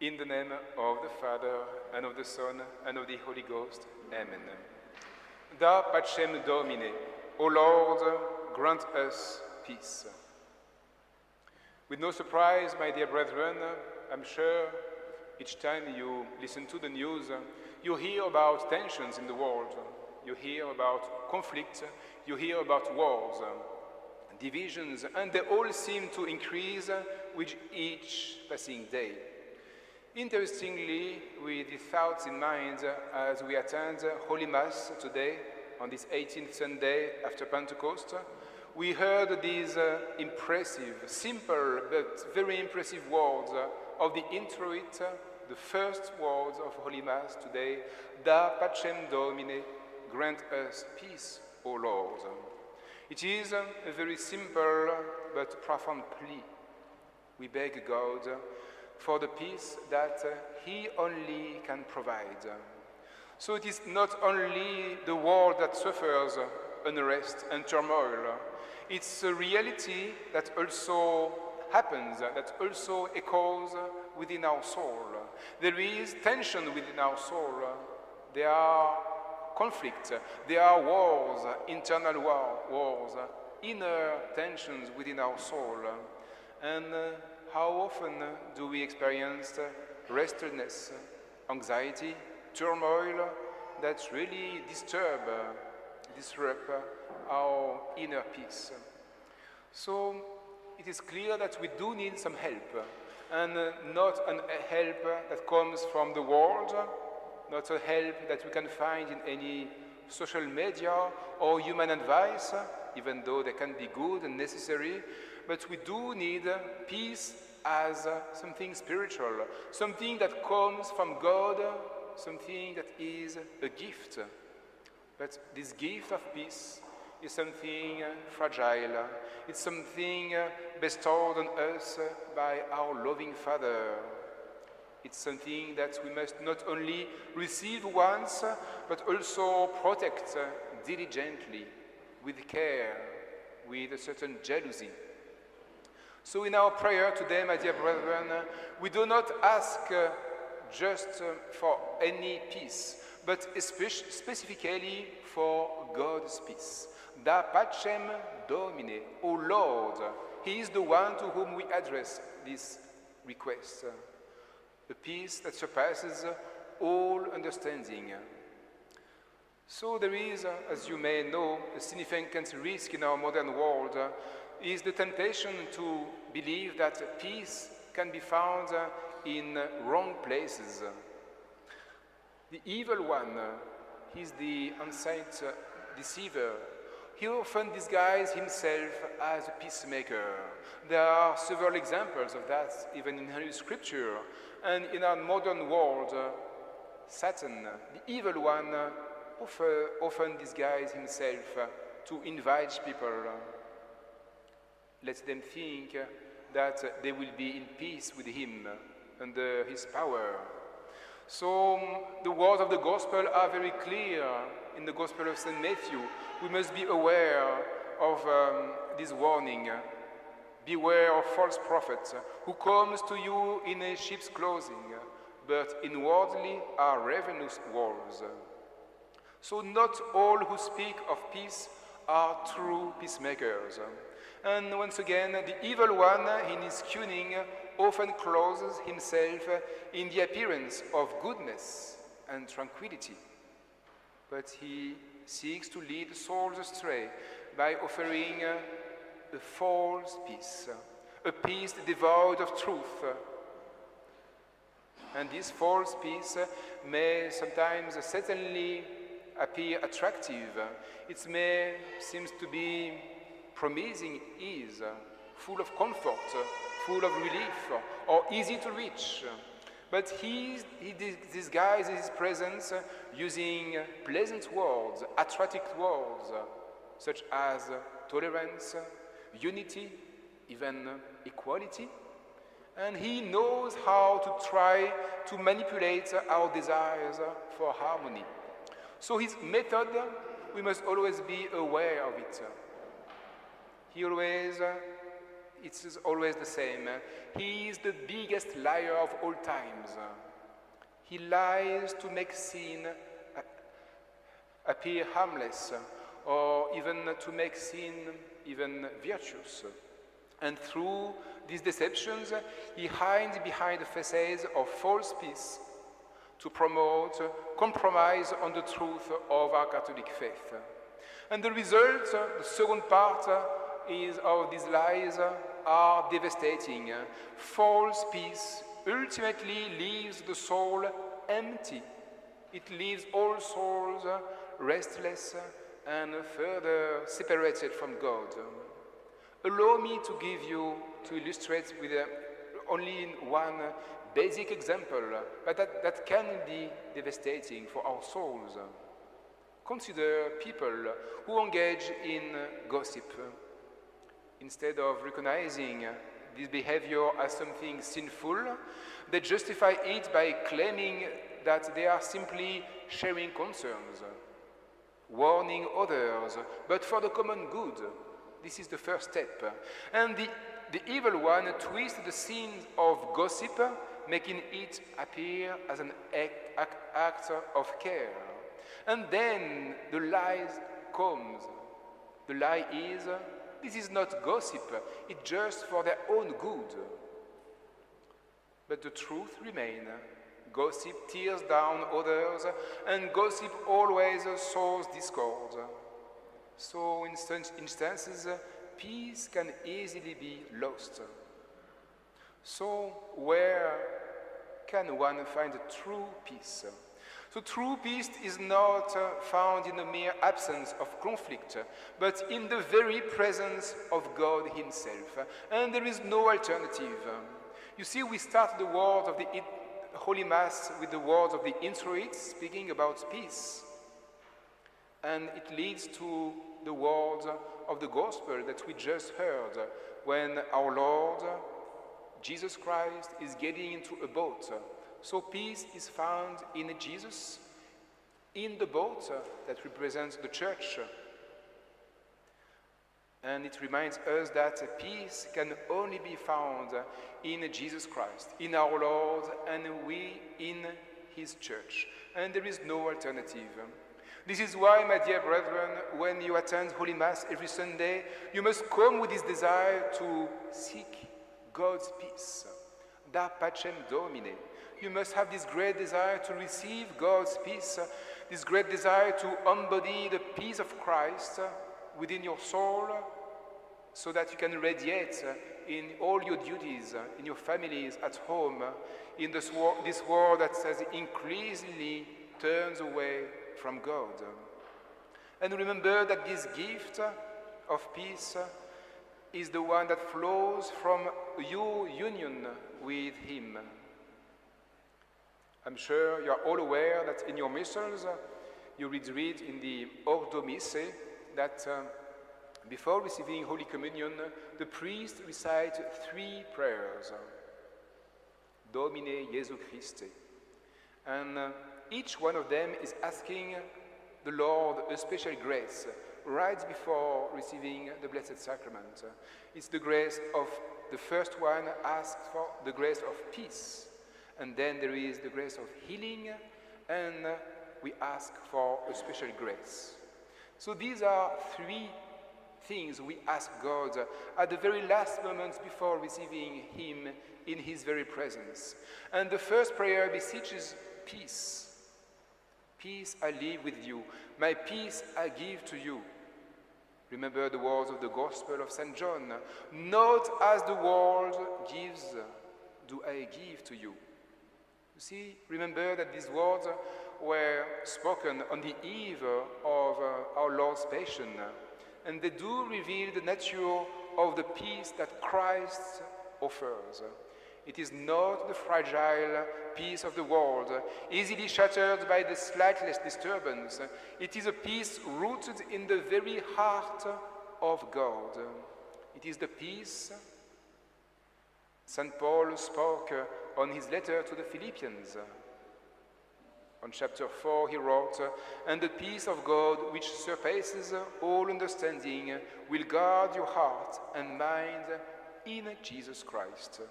In the name of the Father, and of the Son, and of the Holy Ghost. Amen. Da pacem Domine, O Lord, grant us peace. With no surprise, my dear brethren, I'm sure each time you listen to the news, you hear about tensions in the world, you hear about conflict, you hear about wars, divisions, and they all seem to increase with each passing day. Interestingly, with the thoughts in mind as we attend Holy Mass today, on this 18th Sunday after Pentecost, we heard these impressive, simple but very impressive words of the introit, the first words of Holy Mass today, Da pacem Domine, grant us peace, O Lord. It is a very simple but profound plea. We beg God for the peace that He only can provide. So it is not only the world that suffers unrest and turmoil, it's a reality that also happens, that also echoes within our soul. There is tension within our soul. There are conflicts, there are wars, internal wars, inner tensions within our soul. And how often do we experience restlessness, anxiety, turmoil that really disrupt our inner peace? So it is clear that we do need some help, and not a help that comes from the world, not a help that we can find in any social media or human advice, even though they can be good and necessary, but we do need peace as something spiritual, something that comes from God, something that is a gift. But this gift of peace is something fragile. It's something bestowed on us by our loving Father. It's something that we must not only receive once, but also protect diligently, with care, with a certain jealousy. So in our prayer today, my dear brethren, we do not ask just for any peace, but specifically for God's peace. Da pacem Domine, O Lord. He is the one to whom we address this request. A peace that surpasses all understanding. So there is, as you may know, a significant risk in our modern world, is the temptation to believe that peace can be found in wrong places. The evil one, he's the unsent deceiver. He often disguises himself as a peacemaker. There are several examples of that, even in Holy Scripture. And in our modern world, Satan, the evil one, often disguises himself to invite people. Let them think that they will be in peace with him under his power. So the words of the gospel are very clear. In the Gospel of St. Matthew, we must be aware of this warning. Beware of false prophets who comes to you in a sheep's clothing, but inwardly are ravenous wolves. So not all who speak of peace are true peacemakers. And once again, the evil one, in his cunning, often clothes himself in the appearance of goodness and tranquility. But he seeks to lead souls astray by offering a false peace, a peace devoid of truth. And this false peace may sometimes certainly appear attractive. It may seem to be promising ease, full of comfort, full of relief, or easy to reach. But he disguises his presence using pleasant words, attractive words, such as tolerance, unity, even equality. And he knows how to try to manipulate our desires for harmony. So his method, we must always be aware of it. He always it's always the same. He is the biggest liar of all times. He lies to make sin appear harmless, or even to make sin even virtuous. And through these deceptions, he hides behind the facades of false peace to promote compromise on the truth of our Catholic faith. And the result, the second part, is of these lies are devastating. False peace ultimately leaves the soul empty. It leaves all souls restless and further separated from God. Allow me to illustrate with only one basic example, but that can be devastating for our souls. Consider people who engage in gossip. Instead of recognizing this behavior as something sinful, they justify it by claiming that they are simply sharing concerns, warning others, but for the common good. This is the first step. And the evil one twists the sins of gossip, making it appear as an act of care. And then the lie comes. The lie is, this is not gossip, it's just for their own good. But the truth remains. Gossip tears down others, and gossip always sows discord. So in such instances, peace can easily be lost. So where can one find true peace? So true peace is not found in the mere absence of conflict, but in the very presence of God himself. And there is no alternative. You see, we start the words of the Holy Mass with the words of the Introit speaking about peace. And it leads to the words of the Gospel that we just heard when our Lord, Jesus Christ, is getting into a boat. So peace is found in Jesus, in the boat that represents the church. And it reminds us that peace can only be found in Jesus Christ, in our Lord, and we in his church. And there is no alternative. This is why, my dear brethren, when you attend Holy Mass every Sunday, you must come with this desire to seek God's peace. Da pacem Domine. You must have this great desire to receive God's peace, this great desire to embody the peace of Christ within your soul, so that you can radiate in all your duties, in your families, at home, in this world that says increasingly turns away from God. And remember that this gift of peace is the one that flows from your union with him. I'm sure you are all aware that in your missals you read in the Ordo Missae that before receiving Holy Communion, the priest recites 3 prayers. Domine Jesu Christe. And each one of them is asking the Lord a special grace right before receiving the Blessed Sacrament. It's the grace of, the first one asks for the grace of peace. And then there is the grace of healing, and we ask for a special grace. So these are 3 things we ask God at the very last moments before receiving him in his very presence. And the first prayer beseeches peace. Peace I leave with you. My peace I give to you. Remember the words of the Gospel of St. John. Not as the world gives, do I give to you. You see, remember that these words were spoken on the eve of our Lord's Passion, and they do reveal the nature of the peace that Christ offers. It is not the fragile peace of the world, easily shattered by the slightest disturbance. It is a peace rooted in the very heart of God. It is the peace St. Paul spoke on his letter to the Philippians. On chapter 4 he wrote, "And the peace of God, which surpasses all understanding, will guard your heart and mind in Jesus Christ.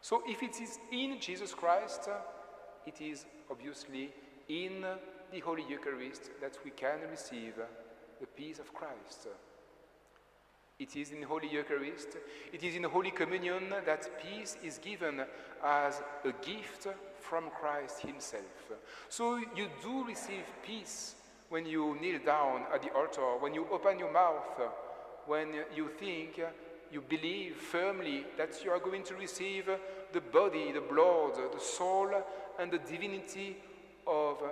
So if it is in Jesus Christ, it is obviously in the Holy Eucharist that we can receive the peace of Christ. It is in Holy Eucharist, it is in Holy Communion that peace is given as a gift from Christ himself. So you do receive peace when you kneel down at the altar, when you open your mouth, when you think, you believe firmly that you are going to receive the body, the blood, the soul, and the divinity of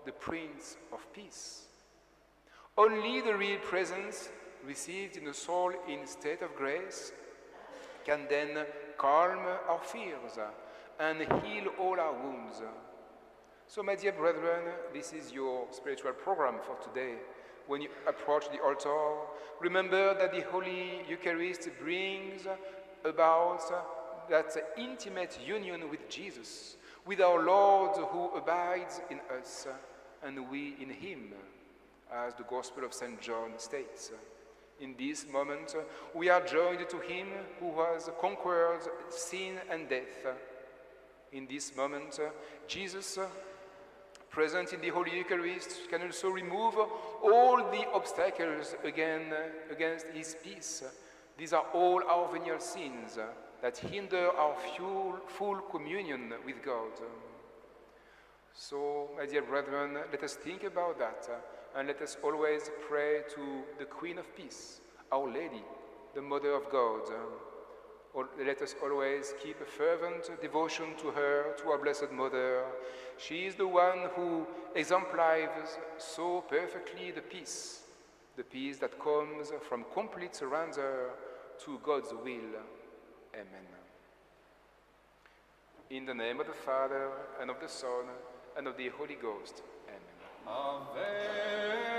the Prince of Peace. Only the real presence received in the soul in state of grace can then calm our fears and heal all our wounds. So, my dear brethren, this is your spiritual program for today. When you approach the altar, remember that the Holy Eucharist brings about that intimate union with Jesus, with our Lord who abides in us and we in him, as the Gospel of St. John states. In this moment, we are joined to him who has conquered sin and death. In this moment, Jesus, present in the Holy Eucharist, can also remove all the obstacles against his peace. These are all our venial sins that hinder our full communion with God. So, my dear brethren, let us think about that, and let us always pray to the Queen of Peace, Our Lady, the Mother of God. Let us always keep a fervent devotion to her, to our Blessed Mother. She is the one who exemplifies so perfectly the peace that comes from complete surrender to God's will. Amen. In the name of the Father, and of the Son, and of the Holy Ghost. Amen. Ave